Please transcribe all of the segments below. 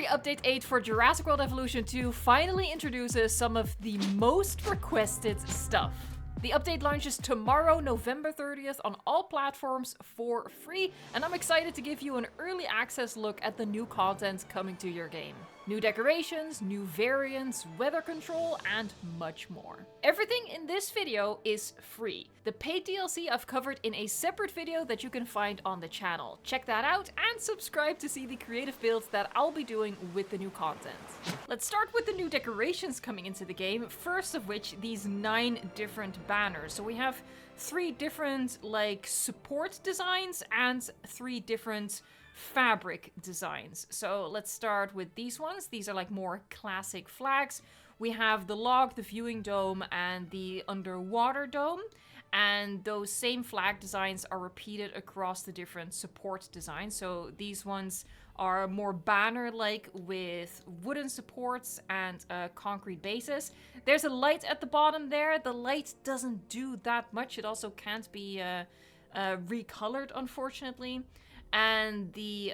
Update 8 for Jurassic World Evolution 2 finally introduces some of the most requested stuff. The update launches tomorrow, November 30th, on all platforms for free, and I'm excited to give you an early access look at the new content coming to your game. New decorations, new variants, weather control, and much more. Everything in this video is free. The paid DLC I've covered in a separate video that you can find on the channel. Check that out and subscribe to see the creative builds that I'll be doing with the new content. Let's start with the new decorations coming into the game, first of which these 9 different banners. So we have 3 different support designs and 3 different fabric designs. So let's start with these ones. These are more classic flags. We have the log, the viewing dome, and the underwater dome. And those same flag designs are repeated across the different support designs. So these ones are more banner-like with wooden supports and concrete bases. There's a light at the bottom there. The light doesn't do that much. It also can't be recolored, unfortunately. And the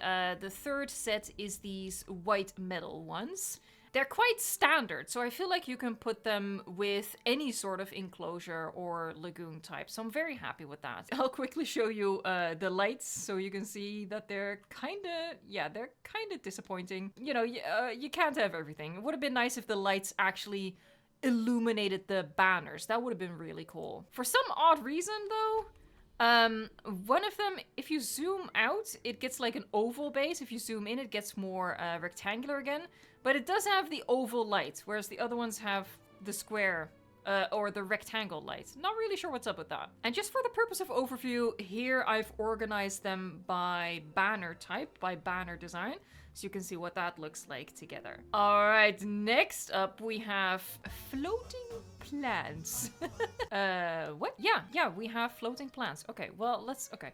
third set is these white metal ones. They're quite standard, so I feel like you can put them with any sort of enclosure or lagoon type, so I'm very happy with that. I'll quickly show you the lights so you can see that they're kind of disappointing. You know, you can't have everything. It would have been nice if the lights actually illuminated the banners. That would have been really cool. For some odd reason, though, one of them, if you zoom out, it gets like an oval base. If you zoom in, it gets more rectangular again. But it does have the oval light, whereas the other ones have the square or the rectangle light. Not really sure what's up with that. And just for the purpose of overview, here I've organized them by banner type, by banner design. So you can see what that looks like together. All right, next up we have floating plants. What? Yeah, we have floating plants. Okay, well, okay.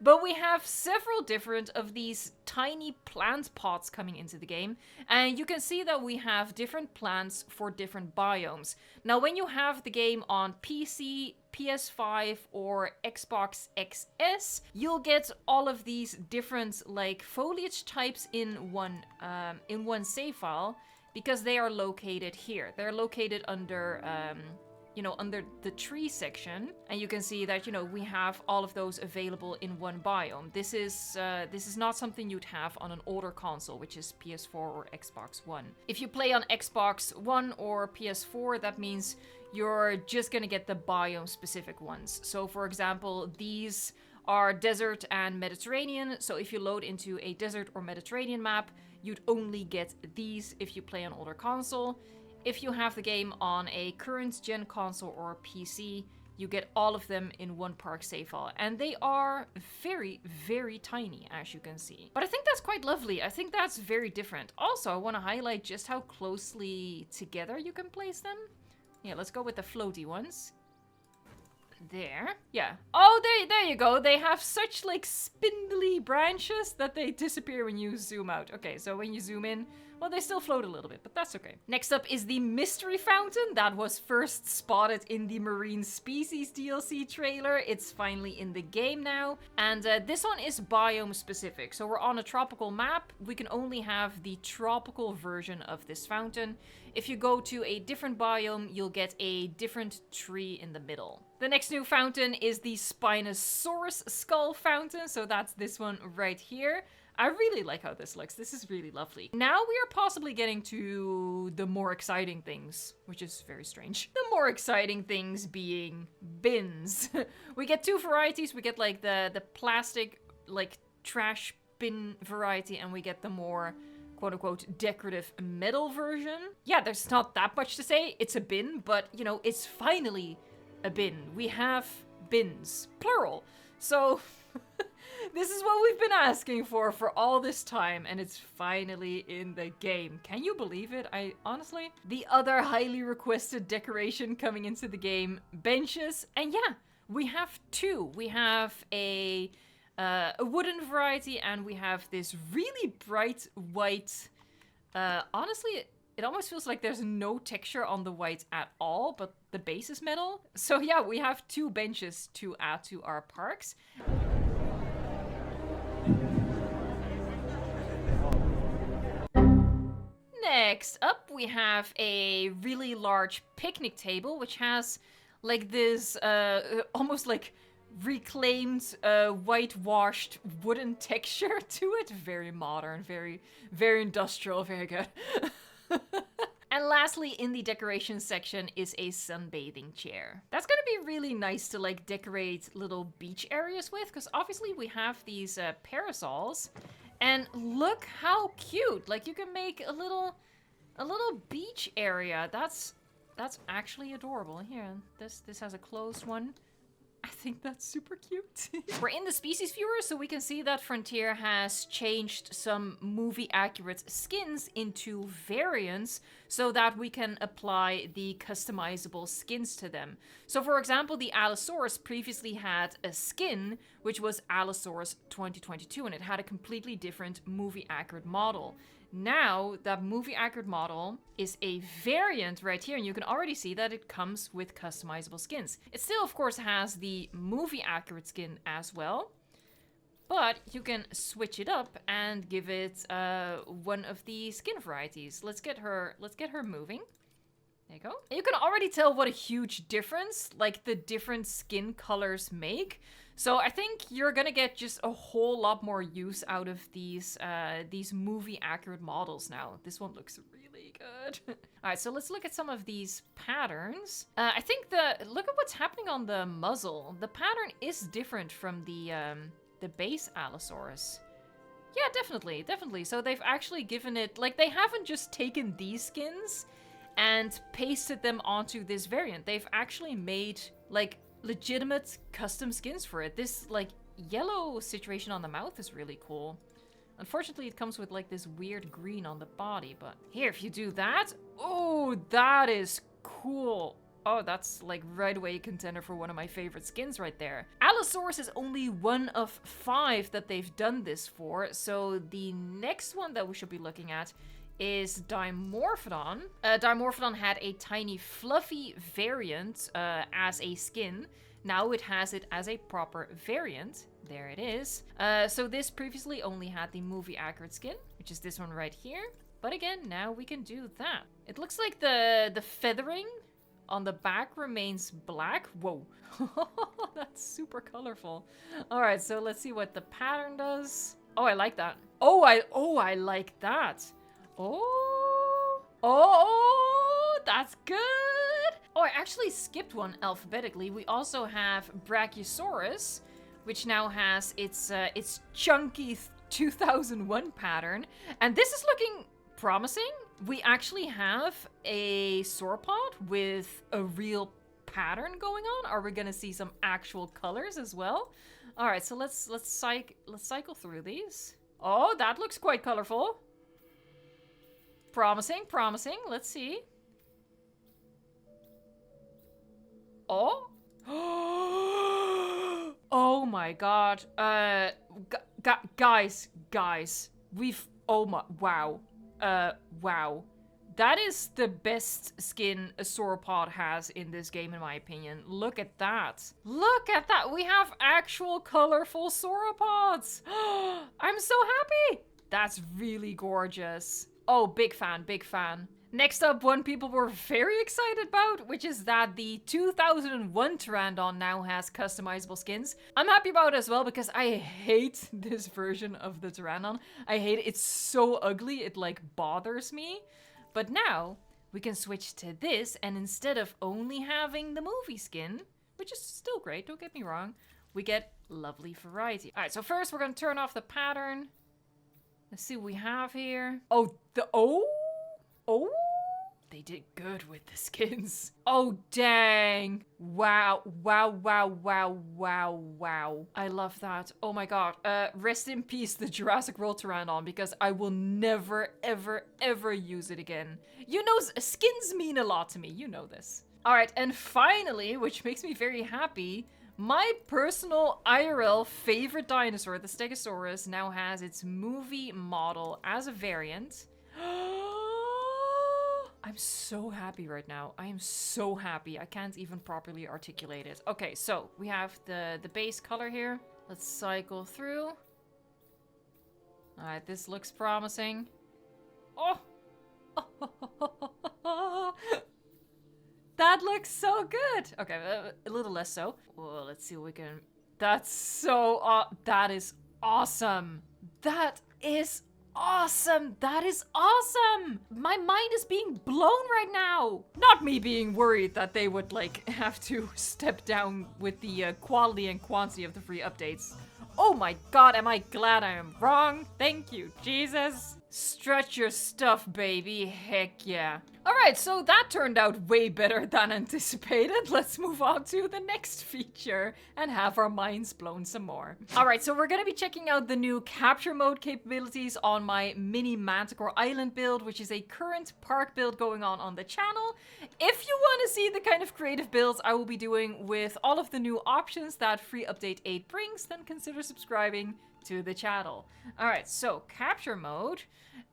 But we have several different of these tiny plant pots coming into the game. And you can see that we have different plants for different biomes. Now, when you have the game on PC, PS5 or Xbox XS, you'll get all of these different foliage types in one save file because they are located here. They're located under under the tree section, and you can see that we have all of those available in one biome. This is not something you'd have on an older console, which is PS4 or Xbox One. If you play on Xbox One or PS4, that means you're just gonna get the biome-specific ones. So, for example, these are desert and Mediterranean. So if you load into a desert or Mediterranean map, you'd only get these if you play on older console. If you have the game on a current-gen console or PC, you get all of them in one park save file. And they are very, very tiny, as you can see. But I think that's quite lovely. I think that's very different. Also, I want to highlight just how closely together you can place them. Yeah, let's go with the floaty ones. There. Yeah. Oh, there you go. They have such spindly branches that they disappear when you zoom out. Okay, so when you zoom in, well, they still float a little bit, but that's okay. Next up is the mystery fountain that was first spotted in the Marine Species DLC trailer. It's finally in the game now. And this one is biome specific. So we're on a tropical map. We can only have the tropical version of this fountain. If you go to a different biome, you'll get a different tree in the middle. The next new fountain is the Spinosaurus skull fountain. So that's this one right here. I really like how this looks. This is really lovely. Now we are possibly getting to the more exciting things, which is very strange. The more exciting things being bins. We get 2 varieties. We get the plastic trash bin variety, and we get the more quote-unquote decorative metal version. Yeah, there's not that much to say. It's a bin, but it's finally a bin. We have bins, plural. So this is what we've been asking for all this time, and it's finally in the game. Can you believe it? Honestly. The other highly requested decoration coming into the game, benches. And yeah, we have 2. We have a wooden variety, and we have this really bright white. Honestly, it almost feels like there's no texture on the white at all, but the base is metal. So yeah, we have 2 benches to add to our parks. Next up, we have a really large picnic table, which has like this almost like reclaimed whitewashed wooden texture to it. Very modern, very industrial, very good. And lastly, in the decoration section is a sunbathing chair. That's gonna be really nice to like decorate little beach areas with, because obviously we have these parasols. And look how cute! Like you can make a little beach area. That's actually adorable. Here, this has a closed one. I think that's super cute. We're in the species viewer, so we can see that Frontier has changed some movie accurate skins into variants so that we can apply the customizable skins to them. So for example, the Allosaurus previously had a skin, which was Allosaurus 2022, and it had a completely different movie accurate model. Now, that movie accurate model is a variant right here, and you can already see that it comes with customizable skins. It still, of course, has the movie accurate skin as well, but you can switch it up and give it one of the skin varieties. Let's get her moving. There you go. And you can already tell what a huge difference, like, the different skin colors make. So I think you're gonna get just a whole lot more use out of these movie accurate models now. This one looks really good. All right, so let's look at some of these patterns. I think look at what's happening on the muzzle. The pattern is different from the base Allosaurus. Yeah, definitely. So they've actually given it, like, they haven't just taken these skins and pasted them onto this variant. They've actually made, like, legitimate custom skins for it. This, like, yellow situation on the mouth is really cool. Unfortunately, it comes with, like, this weird green on the body, but here, if you do that, oh, that is cool. Oh, that's, like, right away a contender for one of my favorite skins right there. Allosaurus is only one of 5 that they've done this for, so the next one that we should be looking at is Dimorphodon. Dimorphodon had a tiny fluffy variant as a skin. Now it has it as a proper variant. There it is. So this previously only had the movie accurate skin, which is this one right here. But again, now we can do that. It looks like the feathering on the back remains black. Whoa. That's super colorful. All right, so let's see what the pattern does. Oh, I like that. Oh, I like that. Oh, that's good. Oh, I actually skipped one alphabetically. We also have Brachiosaurus, which now has its chunky 2001 pattern. And this is looking promising. We actually have a sauropod with a real pattern going on. Are we gonna see some actual colors as well? All right, so let's cycle through these. Oh, that looks quite colorful. Promising. Let's see. Oh. Oh my god. Guys. Oh my, wow. Wow. That is the best skin a sauropod has in this game, in my opinion. Look at that. Look at that. We have actual colorful sauropods. I'm so happy. That's really gorgeous. Oh, big fan. Next up, one people were very excited about, which is that the 2001 Pteranodon now has customizable skins. I'm happy about it as well because I hate this version of the Pteranodon. I hate it. It's so ugly, it like bothers me. But now we can switch to this, and instead of only having the movie skin, which is still great, don't get me wrong, we get lovely variety. All right, so first we're gonna turn off the pattern. Let's see what we have here. Oh, oh, they did good with the skins. Oh, dang. Wow. I love that. Oh my god. Rest in peace, the Jurassic World Pteranodon, because I will never, ever use it again. You know, skins mean a lot to me. You know this. All right, and finally, which makes me very happy, my personal IRL favorite dinosaur, the Stegosaurus, now has its movie model as a variant. I'm so happy right now. I am so happy. I can't even properly articulate it. Okay, so we have the base color here. Let's cycle through. All right, this looks promising. Oh, That looks so good. Okay, a little less so. Well, let's see what we can... That's so... that is awesome. That is awesome. That is awesome. My mind is being blown right now. Not me being worried that they would, like, have to step down with the quality and quantity of the free updates. Oh my god, am I glad I am wrong. Thank you, Jesus. Stretch your stuff, baby. Heck yeah. Alright, so that turned out way better than anticipated. Let's move on to the next feature and have our minds blown some more. Alright, so we're gonna be checking out the new capture mode capabilities on my mini Manticore Island build, which is a current park build going on the channel. If you want to see the kind of creative builds I will be doing with all of the new options that free update 8 brings, then consider subscribing to the channel. Alright, so capture mode.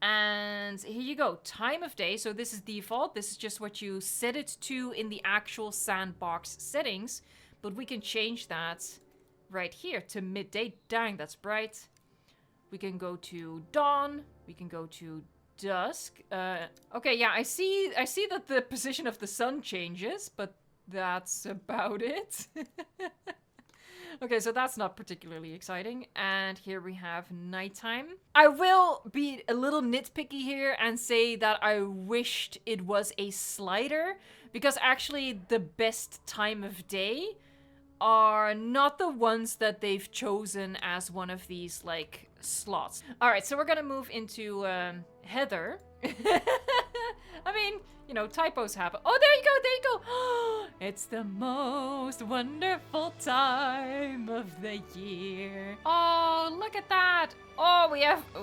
And here you go, time of day. So this is default. This is just what you set it to in the actual sandbox settings. But we can change that right here to midday. Dang, that's bright. We can go to dawn. We can go to dusk. Okay, yeah, I see that the position of the sun changes, but that's about it. Okay, so that's not particularly exciting. And here we have nighttime. I will be a little nitpicky here and say that I wished it was a slider, because actually the best time of day are not the ones that they've chosen as one of these, like, slots. Alright, so we're gonna move into Heather. I mean, you know, typos happen. Oh, there you go, there you go. It's the most wonderful time of the year. Oh, look at that. Oh,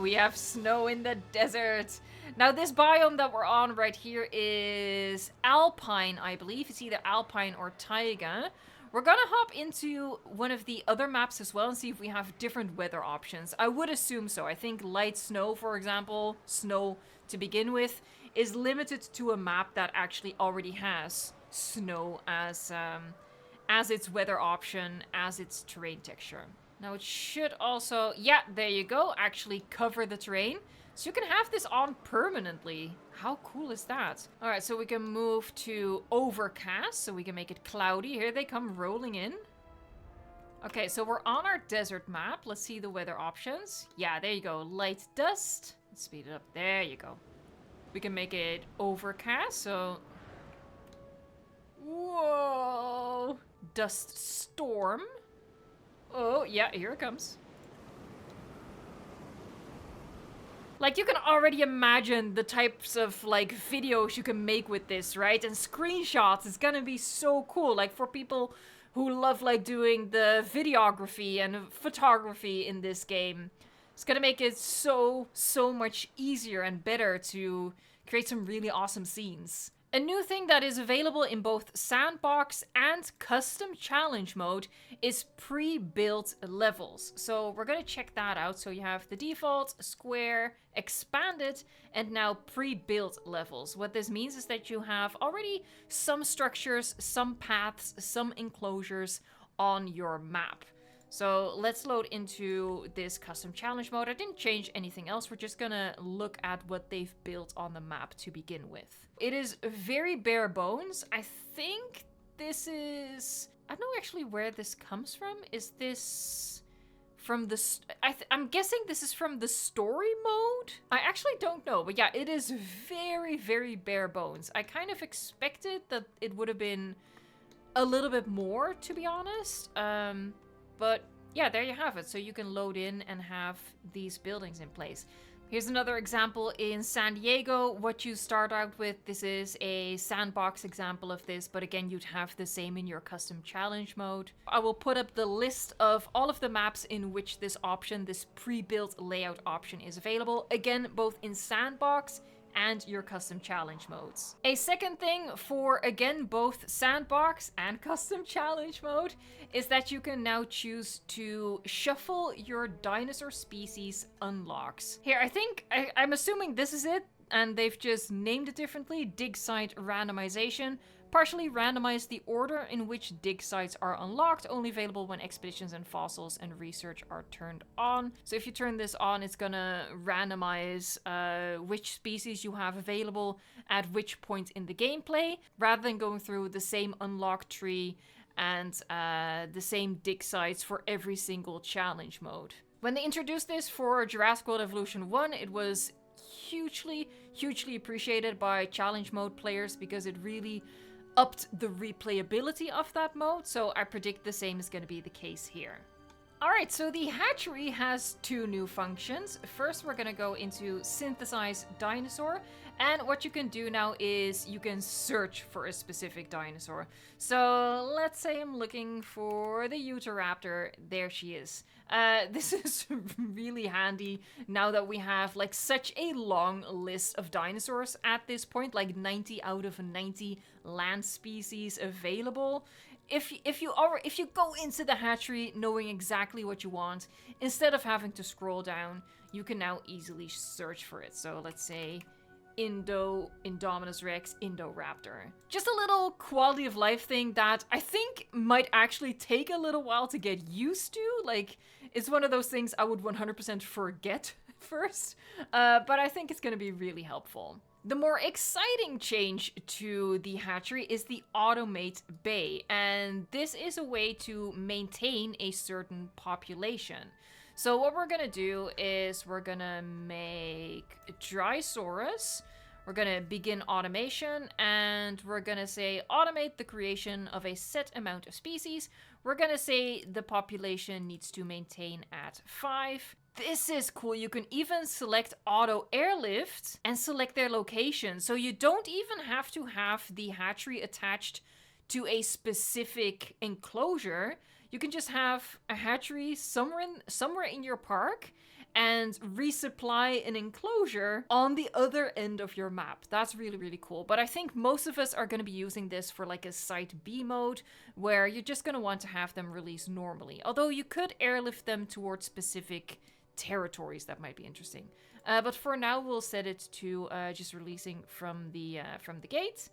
we have snow in the desert. Now, this biome that we're on right here is Alpine, I believe. It's either Alpine or Taiga. We're gonna hop into one of the other maps as well and see if we have different weather options. I would assume so. I think light snow, for example, snow to begin with, is limited to a map that actually already has snow as its weather option, as its terrain texture. Now it should also, yeah, there you go, actually cover the terrain. So you can have this on permanently. How cool is that? All right, so we can move to overcast, so we can make it cloudy. Here they come rolling in. Okay, so we're on our desert map. Let's see the weather options. Yeah, there you go, light dust. Let's speed it up, there you go. We can make it overcast, so... Whoa! Dust storm. Oh, yeah, here it comes. Like, you can already imagine the types of, like, videos you can make with this, right? And screenshots, it's gonna be so cool. Like, for people who love, like, doing the videography and photography in this game. It's gonna make it so much easier and better to create some really awesome scenes. A new thing that is available in both sandbox and custom challenge mode is pre-built levels. So we're gonna check that out. So you have the default, square, expanded, and now pre-built levels. What this means is that you have already some structures, some paths, some enclosures on your map. So let's load into this custom challenge mode. I didn't change anything else. We're just gonna look at what they've built on the map to begin with. It is very bare bones. I think this is... I don't know actually where this comes from. Is this from the... I'm guessing this is from the story mode? I actually don't know. But yeah, it is very bare bones. I kind of expected that it would have been a little bit more, to be honest. But yeah, there you have it. So you can load in and have these buildings in place. Here's another example in San Diego. What you start out with, this is a sandbox example of this, but again, you'd have the same in your custom challenge mode. I will put up the list of all of the maps in which this option, this pre-built layout option, is available. Again, both in sandbox and your custom challenge modes. A second thing for, again, both sandbox and custom challenge mode is that you can now choose to shuffle your dinosaur species unlocks. Here, I'm assuming this is it, and they've just named it differently, dig site randomization. partially randomize the order in which dig sites are unlocked, only available when expeditions and fossils and research are turned on. So if you turn this on, it's gonna randomize which species you have available at which point in the gameplay, rather than going through the same unlock tree and the same dig sites for every single challenge mode. When they introduced this for Jurassic World Evolution 1, it was hugely appreciated by challenge mode players because it really upped the replayability of that mode, so I predict the same is going to be the case here. Alright, so the hatchery has two new functions. First, we're going to go into synthesize dinosaur, and what you can do now is you can search for a specific dinosaur. So let's say I'm looking for the Utahraptor. There she is. This is really handy now that we have like such a long list of dinosaurs at this point, like 90 out of 90 land species available. If you go into the hatchery knowing exactly what you want, instead of having to scroll down, you can now easily search for it. So let's say Indominus Rex, Indoraptor. Just a little quality of life thing that I think might actually take a little while to get used to. Like, it's one of those things I would 100% forget first, but I think it's going to be really helpful. The more exciting change to the hatchery is the automate bay, and this is a way to maintain a certain population. So what we're gonna do is we're gonna make Drysaurus, we're gonna begin automation, and we're gonna say automate the creation of a set amount of species. We're gonna say the population needs to maintain at 5. This is cool. You can even select auto airlift and select their location. So you don't even have to have the hatchery attached to a specific enclosure. You can just have a hatchery somewhere in your park and resupply an enclosure on the other end of your map. That's really cool. But I think most of us are going to be using this for like a Site B mode, where you're just going to want to have them release normally. Although you could airlift them towards specific territories. That might be interesting. But for now, we'll set it to just releasing from the gate.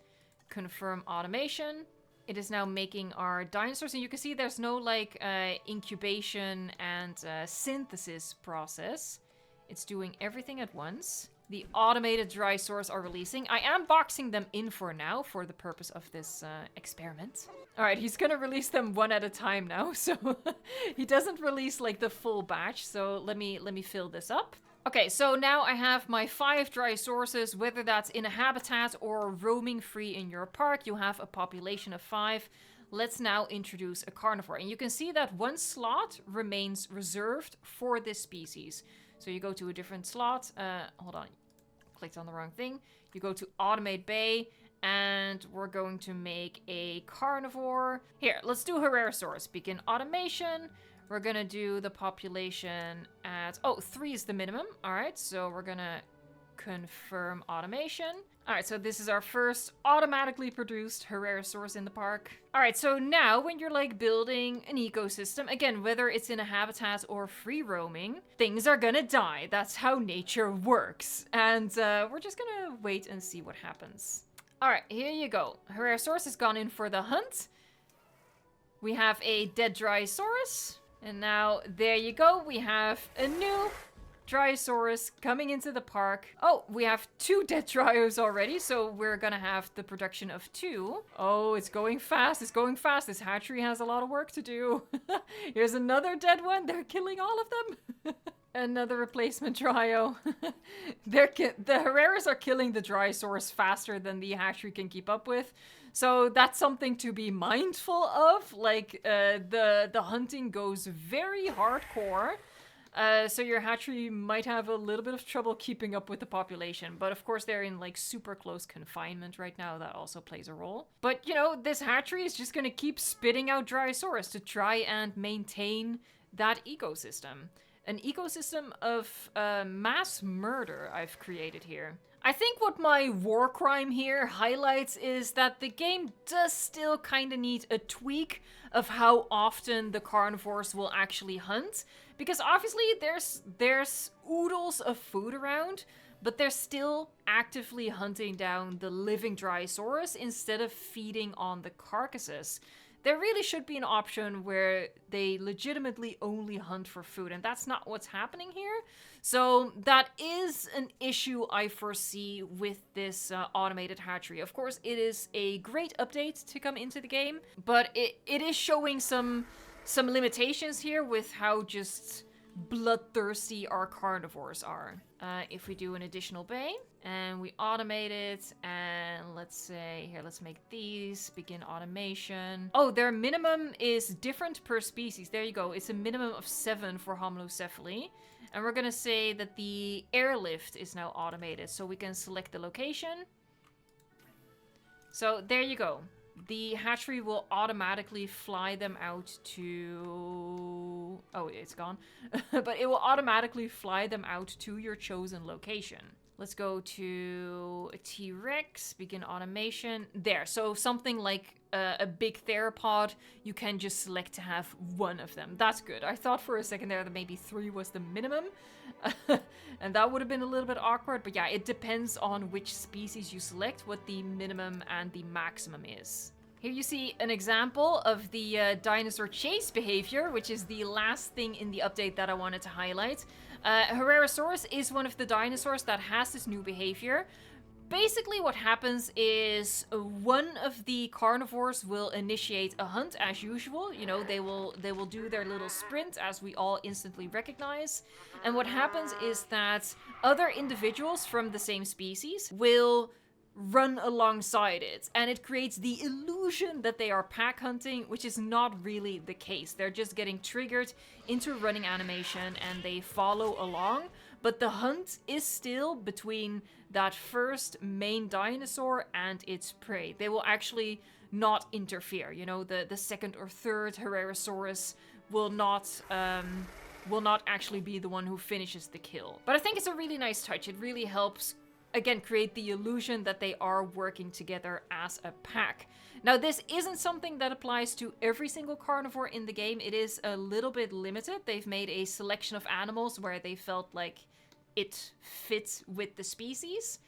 Confirm automation. It is now making our dinosaurs, and you can see there's no like incubation and synthesis process. It's doing everything at once. The automated Drysaurs are releasing. I am boxing them in for now for the purpose of this experiment. All right, he's gonna release them one at a time now, so he doesn't release like the full batch. So let me fill this up. Okay, so now I have my 5 dry sources, whether that's in a habitat or roaming free in your park. You have a population of 5. Let's now introduce a carnivore. And you can see that one slot remains reserved for this species. So you go to a different slot. Hold on, clicked on the wrong thing. You go to Automate Bay, and we're going to make a carnivore. Here, let's do Herrerasaurus. Begin automation. We're gonna do the population at, 3 is the minimum. All right, so we're gonna confirm automation. All right, so this is our first automatically produced Herrerasaurus in the park. All right, so now when you're like building an ecosystem, again, whether it's in a habitat or free roaming, things are gonna die. That's how nature works. And we're just gonna wait and see what happens. All right, here you go. Herrerasaurus has gone in for the hunt. We have a dead Drysaurus. And now, there you go, we have a new Drysaurus coming into the park. Oh, we have 2 dead Dryos already, so we're gonna have the production of 2. Oh, it's going fast, it's going fast. This hatchery has a lot of work to do. Here's another dead one, they're killing all of them. Another replacement Dryo. The Herreras are killing the Drysaurs faster than the hatchery can keep up with. So that's something to be mindful of. Like, the hunting goes very hardcore. So your hatchery might have a little bit of trouble keeping up with the population. But of course, they're in like super close confinement right now. That also plays a role. But, you know, this hatchery is just going to keep spitting out Drysaurus to try and maintain that ecosystem. An ecosystem of mass murder I've created here. I think what my war crime here highlights is that the game does still kind of need a tweak of how often the carnivores will actually hunt. Because obviously there's oodles of food around, but they're still actively hunting down the living Drysaurus instead of feeding on the carcasses. There really should be an option where they legitimately only hunt for food, and that's not what's happening here. So that is an issue I foresee with this automated hatchery. Of course, it is a great update to come into the game, but it is showing some limitations here with how just bloodthirsty our carnivores are. If we do an additional bay and we automate it, and let's say here, let's make these begin automation. Oh, their minimum is different per species. There you go. It's a minimum of 7 for homalocephaly. And we're gonna say that the airlift is now automated, so we can select the location. So there you go. The hatchery will automatically fly them out to... Oh, it's gone. But it will automatically fly them out to your chosen location. Let's go to a T-Rex, begin automation. There, so something like a big theropod, you can just select to have 1 of them. That's good. I thought for a second there that maybe 3 was the minimum. And that would have been a little bit awkward. But yeah, it depends on which species you select, what the minimum and the maximum is. Here you see an example of the dinosaur chase behavior, which is the last thing in the update that I wanted to highlight. Herrerasaurus is one of the dinosaurs that has this new behavior. Basically what happens is one of the carnivores will initiate a hunt as usual. You know, they will do their little sprint, as we all instantly recognize. And what happens is that other individuals from the same species will run alongside it, and it creates the illusion that they are pack hunting, which is not really the case. They're just getting triggered into running animation and they follow along, but the hunt is still between that first main dinosaur and its prey. They will actually not interfere. You know, the second or third Herrerasaurus will not actually be the one who finishes the kill. But I think it's a really nice touch. It really helps, again, create the illusion that they are working together as a pack. Now, this isn't something that applies to every single carnivore in the game. It is a little bit limited. They've made a selection of animals where they felt like it fits with the species.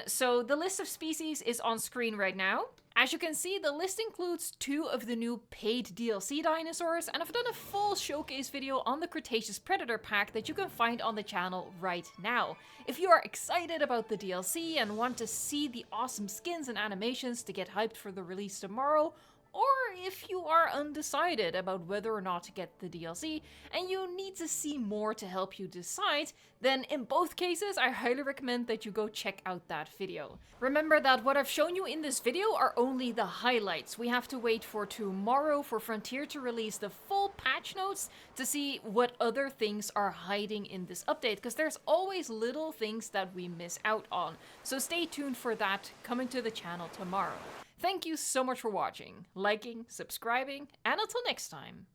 So the list of species is on screen right now. As you can see, the list includes 2 of the new paid DLC dinosaurs, and I've done a full showcase video on the Cretaceous Predator pack that you can find on the channel right now. If you are excited about the DLC and want to see the awesome skins and animations to get hyped for the release tomorrow, or if you are undecided about whether or not to get the DLC and you need to see more to help you decide, then in both cases I highly recommend that you go check out that video. Remember that what I've shown you in this video are only the highlights. We have to wait for tomorrow for Frontier to release the full patch notes to see what other things are hiding in this update, because there's always little things that we miss out on. So stay tuned for that coming to the channel tomorrow. Thank you so much for watching, liking, subscribing, and until next time,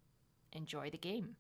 enjoy the game.